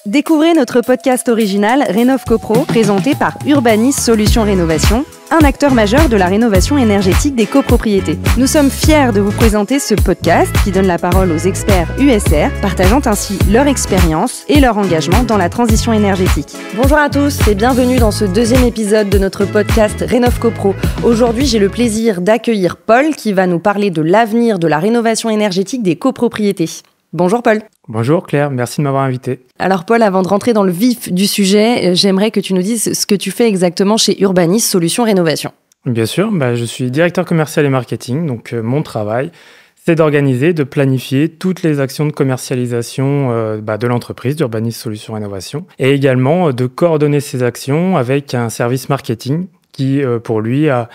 Découvrez notre podcast original Rénov CoPro, présenté par Urbanis Solutions Rénovation, un acteur majeur de la rénovation énergétique des copropriétés. Nous sommes fiers de vous présenter ce podcast qui donne la parole aux experts USR, partageant ainsi leur expérience et leur engagement dans la transition énergétique. Bonjour à tous et bienvenue dans ce deuxième épisode de notre podcast Rénov CoPro. Aujourd'hui, j'ai le plaisir d'accueillir Paul qui va nous parler de l'avenir de la rénovation énergétique des copropriétés. Bonjour Paul. Bonjour Claire, merci de m'avoir invité. Alors Paul, avant de rentrer dans le vif du sujet, j'aimerais que tu nous dises ce que tu fais exactement chez Urbanis Solutions Rénovation. Bien sûr, je suis directeur commercial et marketing, donc mon travail, c'est d'organiser, de planifier toutes les actions de commercialisation de l'entreprise d'Urbanis Solutions Rénovation et également de coordonner ces actions avec un service marketing qui, pour lui, a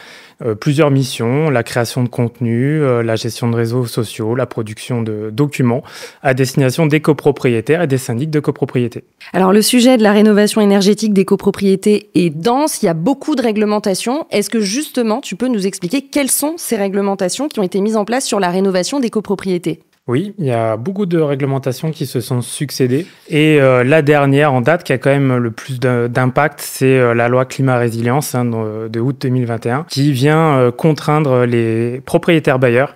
plusieurs missions, la création de contenu, la gestion de réseaux sociaux, la production de documents à destination des copropriétaires et des syndics de copropriété. Alors le sujet de la rénovation énergétique des copropriétés est dense, il y a beaucoup de réglementations. Est-ce que justement tu peux nous expliquer quelles sont ces réglementations qui ont été mises en place sur la rénovation des copropriétés ? Oui, il y a beaucoup de réglementations qui se sont succédées. Et la dernière en date qui a quand même le plus d'impact, c'est la loi climat résilience de août 2021 qui vient contraindre les propriétaires bailleurs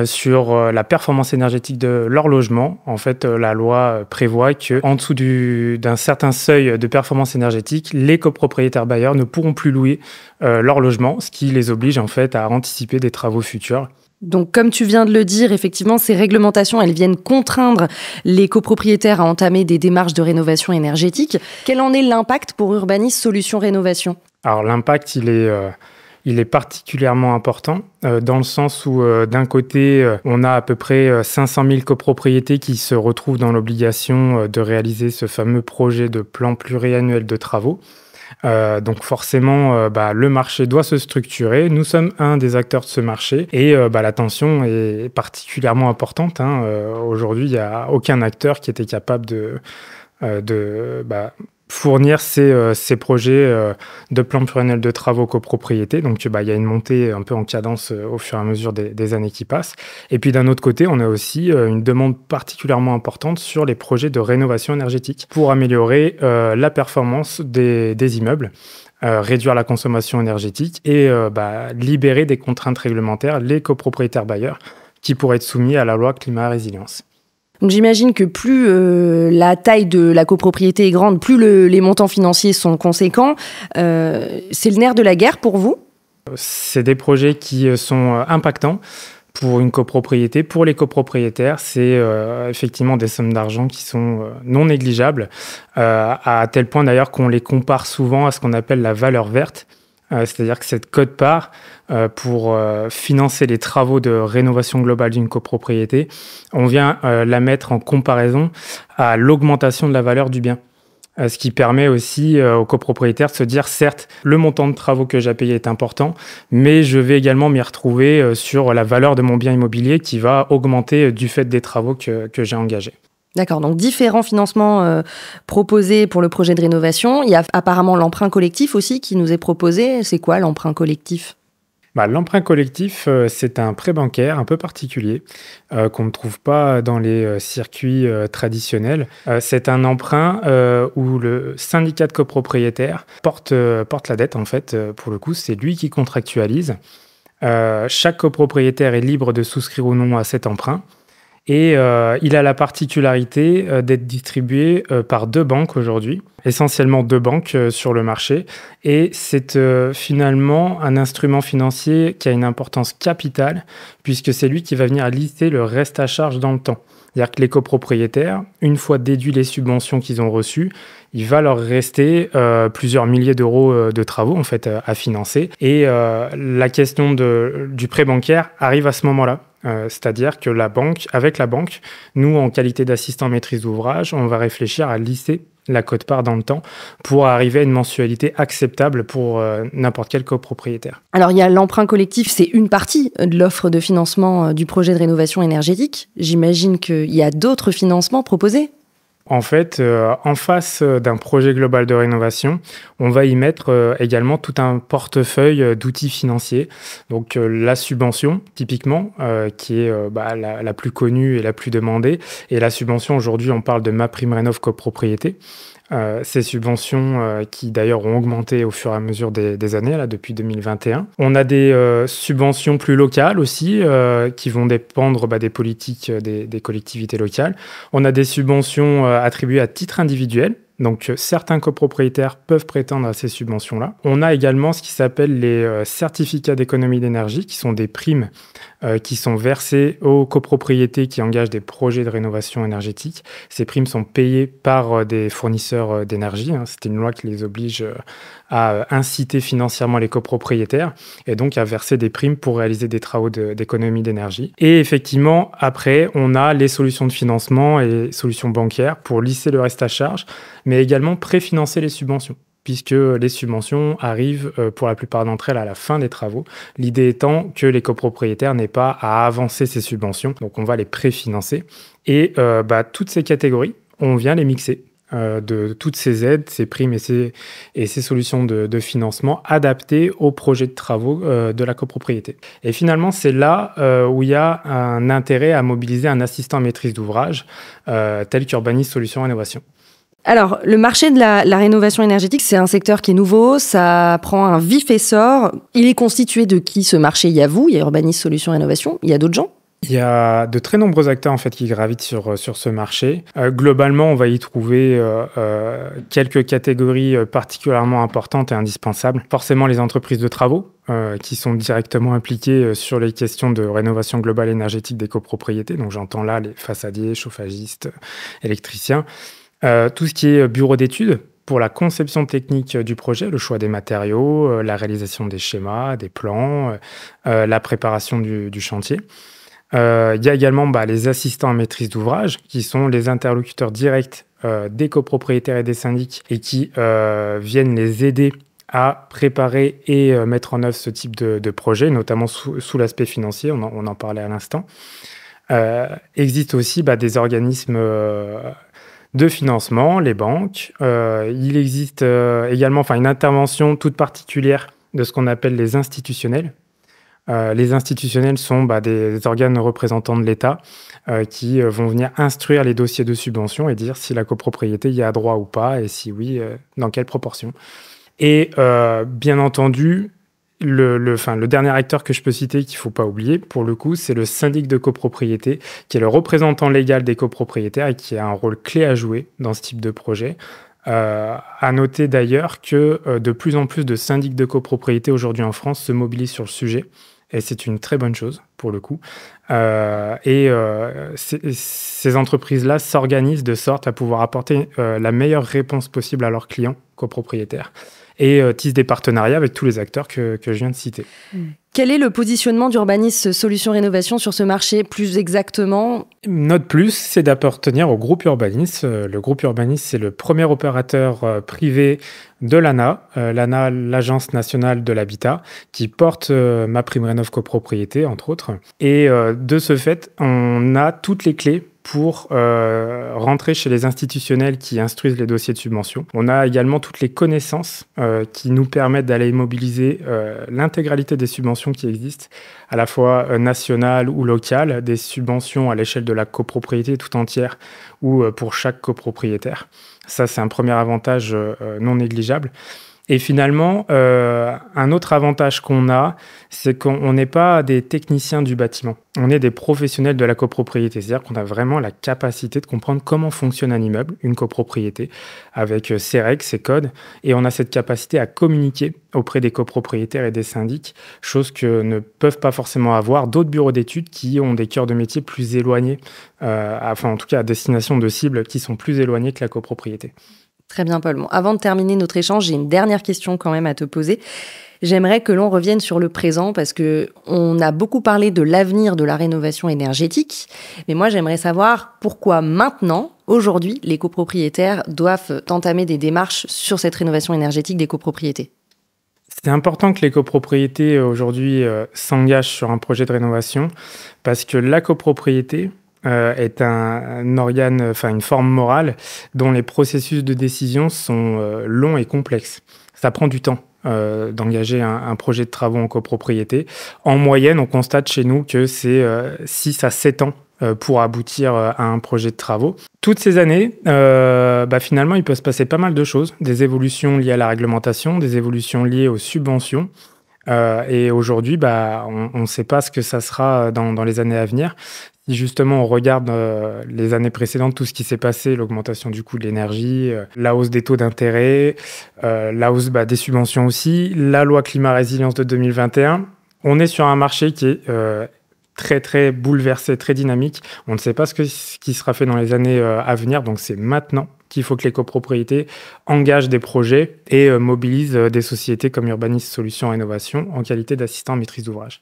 sur la performance énergétique de leur logement. En fait, la loi prévoit qu'en dessous d'un certain seuil de performance énergétique, les copropriétaires bailleurs ne pourront plus louer leur logement, ce qui les oblige en fait à anticiper des travaux futurs. Donc, comme tu viens de le dire, effectivement, ces réglementations, elles viennent contraindre les copropriétaires à entamer des démarches de rénovation énergétique. Quel en est l'impact pour Urbanis Solutions Rénovation ? Alors, l'impact, il est particulièrement important dans le sens où, d'un côté, on a à peu près 500 000 copropriétés qui se retrouvent dans l'obligation de réaliser ce fameux projet de plan pluriannuel de travaux. Donc forcément, le marché doit se structurer. Nous sommes un des acteurs de ce marché et la tension est particulièrement importante. Aujourd'hui, il n'y a aucun acteur qui était capable de fournir ces projets de plan pluriannuel de travaux copropriété. Donc, il y a une montée un peu en cadence au fur et à mesure des années qui passent. Et puis, d'un autre côté, on a aussi une demande particulièrement importante sur les projets de rénovation énergétique pour améliorer la performance des immeubles, réduire la consommation énergétique et libérer des contraintes réglementaires les copropriétaires bailleurs qui pourraient être soumis à la loi climat résilience. Donc j'imagine que plus la taille de la copropriété est grande, plus les montants financiers sont conséquents. C'est le nerf de la guerre pour vous ? C'est des projets qui sont impactants pour une copropriété. Pour les copropriétaires, c'est effectivement des sommes d'argent qui sont non négligeables, à tel point d'ailleurs qu'on les compare souvent à ce qu'on appelle la valeur verte. C'est-à-dire que cette quote-part, pour financer les travaux de rénovation globale d'une copropriété, on vient la mettre en comparaison à l'augmentation de la valeur du bien. Ce qui permet aussi aux copropriétaires de se dire, certes, le montant de travaux que j'ai payé est important, mais je vais également m'y retrouver sur la valeur de mon bien immobilier qui va augmenter du fait des travaux que j'ai engagés. D'accord, donc différents financements proposés pour le projet de rénovation. Il y a apparemment l'emprunt collectif aussi qui nous est proposé. C'est quoi l'emprunt collectif ? L'emprunt collectif, c'est un prêt bancaire un peu particulier qu'on ne trouve pas dans les circuits traditionnels. C'est un emprunt où le syndicat de copropriétaires porte la dette, en fait. Pour le coup, c'est lui qui contractualise. Chaque copropriétaire est libre de souscrire ou non à cet emprunt. Et il a la particularité d'être distribué par deux banques aujourd'hui, essentiellement deux banques sur le marché. Et c'est finalement un instrument financier qui a une importance capitale, puisque c'est lui qui va venir lisser le reste à charge dans le temps. C'est-à-dire que les copropriétaires, une fois déduits les subventions qu'ils ont reçues, il va leur rester plusieurs milliers d'euros de travaux en fait, à financer. Et la question du prêt bancaire arrive à ce moment-là. C'est-à-dire que avec la banque, nous, en qualité d'assistant maîtrise d'ouvrage, on va réfléchir à lisser la quote-part dans le temps pour arriver à une mensualité acceptable pour n'importe quel copropriétaire. Alors, il y a l'emprunt collectif, c'est une partie de l'offre de financement du projet de rénovation énergétique. J'imagine qu'il y a d'autres financements proposés ? En fait, en face d'un projet global de rénovation, on va y mettre également tout un portefeuille d'outils financiers. Donc la subvention, typiquement, qui est la plus connue et la plus demandée. Et la subvention, aujourd'hui, on parle de MaPrimeRénov' copropriété. Ces subventions qui d'ailleurs ont augmenté au fur et à mesure des années, là, depuis 2021. On a des subventions plus locales aussi, qui vont dépendre des politiques des collectivités locales. On a des subventions attribuées à titre individuel. Donc, certains copropriétaires peuvent prétendre à ces subventions-là. On a également ce qui s'appelle les certificats d'économie d'énergie, qui sont des primes qui sont versées aux copropriétés qui engagent des projets de rénovation énergétique. Ces primes sont payées par des fournisseurs d'énergie. C'est une loi qui les oblige à inciter financièrement les copropriétaires et donc à verser des primes pour réaliser des travaux d'économie d'énergie. Et effectivement, après, on a les solutions de financement et solutions bancaires pour lisser le reste à charge, mais également préfinancer les subventions, puisque les subventions arrivent pour la plupart d'entre elles à la fin des travaux. L'idée étant que les copropriétaires n'aient pas à avancer ces subventions, donc on va les préfinancer. Et toutes ces catégories, on vient les mixer de toutes ces aides, ces primes et ces solutions de financement adaptées aux projets de travaux de la copropriété. Et finalement, c'est là où il y a un intérêt à mobiliser un assistant à maîtrise d'ouvrage tel qu'Urbanis Solutions Rénovation. Alors, le marché de la rénovation énergétique, c'est un secteur qui est nouveau, ça prend un vif essor. Il est constitué de qui, ce marché? Il y a vous, il y a Urbanis Solutions Rénovation, il y a d'autres gens? Il y a de très nombreux acteurs en fait, qui gravitent sur ce marché. Globalement, on va y trouver quelques catégories particulièrement importantes et indispensables. Forcément, les entreprises de travaux qui sont directement impliquées sur les questions de rénovation globale énergétique des copropriétés. Donc j'entends là les façadiers, chauffagistes, électriciens. Tout ce qui est bureau d'études pour la conception technique du projet, le choix des matériaux, la réalisation des schémas, des plans, la préparation du chantier. Il y a également les assistants à maîtrise d'ouvrage, qui sont les interlocuteurs directs des copropriétaires et des syndics et qui viennent les aider à préparer et mettre en œuvre ce type de projet, notamment sous l'aspect financier, on en parlait à l'instant. Existe aussi des organismes de financement, les banques. Il existe également une intervention toute particulière de ce qu'on appelle les institutionnels. Les institutionnels sont des organes représentants de l'État qui vont venir instruire les dossiers de subvention et dire si la copropriété y a droit ou pas, et si oui, dans quelle proportion. Et bien entendu, le dernier acteur que je peux citer, qu'il ne faut pas oublier, pour le coup, c'est le syndic de copropriété, qui est le représentant légal des copropriétaires et qui a un rôle clé à jouer dans ce type de projet. À noter d'ailleurs que de plus en plus de syndics de copropriété aujourd'hui en France se mobilisent sur le sujet. Et c'est une très bonne chose, pour le coup. Ces entreprises-là s'organisent de sorte à pouvoir apporter la meilleure réponse possible à leurs clients copropriétaires et tissent des partenariats avec tous les acteurs que je viens de citer. Quel est le positionnement d'Urbanis Solutions Rénovation sur ce marché, plus exactement? Notre plus, c'est d'appartenir au groupe Urbanis. Le groupe Urbanis, c'est le premier opérateur privé de l'ANA, l'Agence nationale de l'habitat, qui porte MaPrimeRénov' copropriété, entre autres. Et de ce fait, on a toutes les clés pour rentrer chez les institutionnels qui instruisent les dossiers de subvention. On a également toutes les connaissances qui nous permettent d'aller mobiliser l'intégralité des subventions qui existent, à la fois nationales ou locales, des subventions à l'échelle de la copropriété tout entière ou pour chaque copropriétaire. Ça, c'est un premier avantage non négligeable. Et finalement, un autre avantage qu'on a, c'est qu'on n'est pas des techniciens du bâtiment. On est des professionnels de la copropriété. C'est-à-dire qu'on a vraiment la capacité de comprendre comment fonctionne un immeuble, une copropriété, avec ses règles, ses codes. Et on a cette capacité à communiquer auprès des copropriétaires et des syndics, chose que ne peuvent pas forcément avoir d'autres bureaux d'études qui ont des cœurs de métier plus éloignés, en tout cas à destination de cibles qui sont plus éloignées que la copropriété. Très bien, Paul. Bon, avant de terminer notre échange, j'ai une dernière question quand même à te poser. J'aimerais que l'on revienne sur le présent parce qu'on a beaucoup parlé de l'avenir de la rénovation énergétique. Mais moi, j'aimerais savoir pourquoi maintenant, aujourd'hui, les copropriétaires doivent entamer des démarches sur cette rénovation énergétique des copropriétés. C'est important que les copropriétés aujourd'hui s'engagent sur un projet de rénovation parce que la copropriété, est un organe, une forme morale dont les processus de décision sont longs et complexes. Ça prend du temps d'engager un projet de travaux en copropriété. En moyenne, on constate chez nous que c'est 6 à 7 ans pour aboutir à un projet de travaux. Toutes ces années, finalement, il peut se passer pas mal de choses. Des évolutions liées à la réglementation, des évolutions liées aux subventions. Et aujourd'hui, on ne sait pas ce que ça sera dans les années à venir. Si justement on regarde les années précédentes, tout ce qui s'est passé, l'augmentation du coût de l'énergie, la hausse des taux d'intérêt, la hausse des subventions aussi, la loi climat-résilience de 2021, on est sur un marché qui est très très bouleversé, très dynamique. On ne sait pas ce qui sera fait dans les années à venir, donc c'est maintenant qu'il faut que les copropriétés engagent des projets et mobilisent des sociétés comme Urbanis Solutions Rénovation en qualité d'assistant à maîtrise d'ouvrage.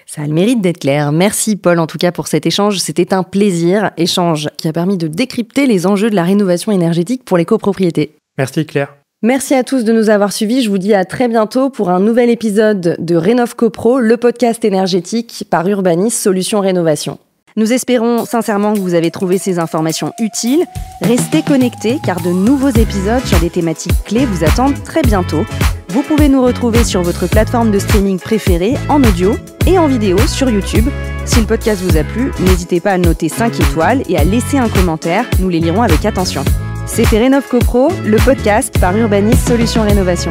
Ça a le mérite d'être clair. Merci Paul en tout cas pour cet échange. C'était un plaisir, échange qui a permis de décrypter les enjeux de la rénovation énergétique pour les copropriétés. Merci Claire. Merci à tous de nous avoir suivis. Je vous dis à très bientôt pour un nouvel épisode de Rénov Copro, le podcast énergétique par Urbanis Solutions Rénovation. Nous espérons sincèrement que vous avez trouvé ces informations utiles. Restez connectés car de nouveaux épisodes sur des thématiques clés vous attendent très bientôt. Vous pouvez nous retrouver sur votre plateforme de streaming préférée en audio et en vidéo sur YouTube. Si le podcast vous a plu, n'hésitez pas à le noter 5 étoiles et à laisser un commentaire. Nous les lirons avec attention. C'était Rénov Copro, le podcast par Urbanis Solutions Rénovation.